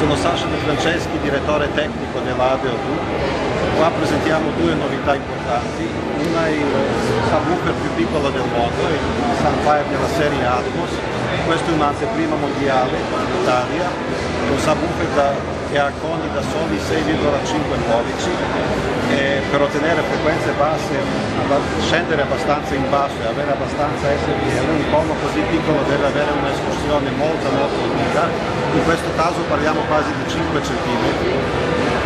Sono Sasha De Franceschi, direttore tecnico dell'Audio. Qua presentiamo due novità importanti. Una è il subwoofer più piccolo del mondo, il Sunfire della serie Atmos. Questo è un'anteprima mondiale in Italia. È un subwoofer che ha coni da soli 6,5 pollici e per ottenere frequenze basse, scendere abbastanza in basso e avere abbastanza SPL, un cono così piccolo deve avere un'escursione molto lunga. In questo caso parliamo quasi di 5 cm.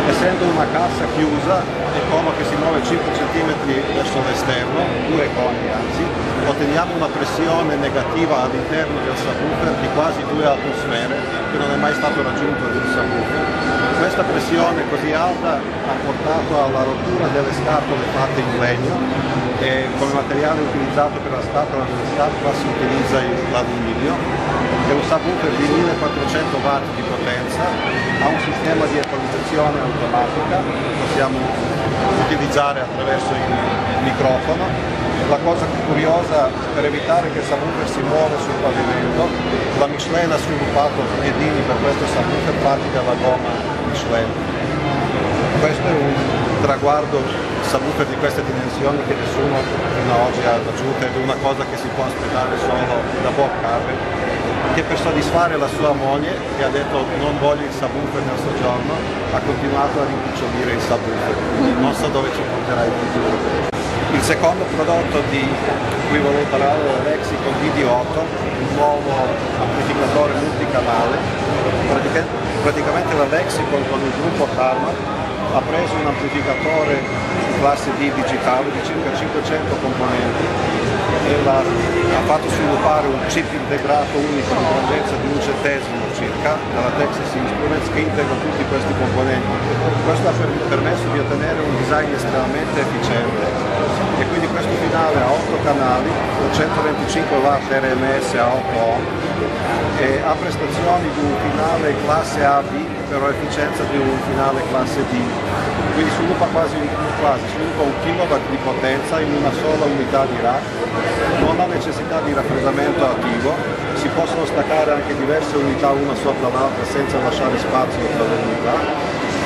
Essendo una cassa chiusa, il cono che si muove 5 cm verso l'esterno, due coni anzi, otteniamo una pressione negativa all'interno del subwoofer di quasi 2 atmosfere, che non è mai stato raggiunto in un subwoofer. Questa pressione così alta ha portato alla rottura delle scatole fatte in legno e come materiale utilizzato per la scatola delle scatole si utilizza l'alluminio. È un subwoofer di 1400 watt di potenza, ha un sistema di equalizzazione automatica che possiamo utilizzare attraverso il microfono. La cosa curiosa, per evitare che il subwoofer si muova sul pavimento, la Michelin ha sviluppato piedini per questo subwoofer fatti dalla gomma Michelin. Questo è un traguardo subwoofer di queste dimensioni che nessuno fino ad oggi ha raggiunto ed è una cosa che si può aspettare solo da Bob Carver, che per soddisfare la sua moglie, che ha detto non voglio il subwoofer nel soggiorno, ha continuato a rimpicciolire il subwoofer. Non so dove ci porterà il futuro. Il secondo prodotto di cui volevo parlare è l'Lexicon DD8, un nuovo amplificatore multicanale. Praticamente la Lexicon con il gruppo Harman ha preso un amplificatore classe D digitale di circa 500 componenti e ha fatto sviluppare un chip integrato unico di grandezza di 1/100 circa dalla Texas Instruments che integra tutti questi componenti. Questo ha permesso di ottenere un design estremamente efficiente e quindi questo finale ha 8 canali con 125 watt RMS a 8 ohm e ha prestazioni di un finale classe AB però efficienza di un finale classe D, quindi sviluppa sviluppa 1 kW di potenza in una sola unità di rack, non ha necessità di raffreddamento attivo, si possono staccare anche diverse unità una sopra l'altra senza lasciare spazio tra le unità,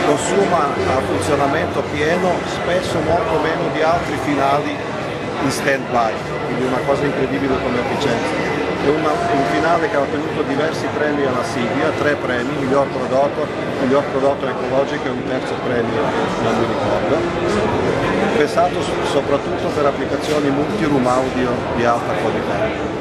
consuma a funzionamento pieno spesso molto meno di altri finali in stand-by, quindi una cosa incredibile come efficienza. È un finale che ha ottenuto diversi premi alla Sibia, 3 premi, miglior prodotto ecologico e un terzo premio, non mi ricordo. Pensato soprattutto per applicazioni multi-room audio di alta qualità.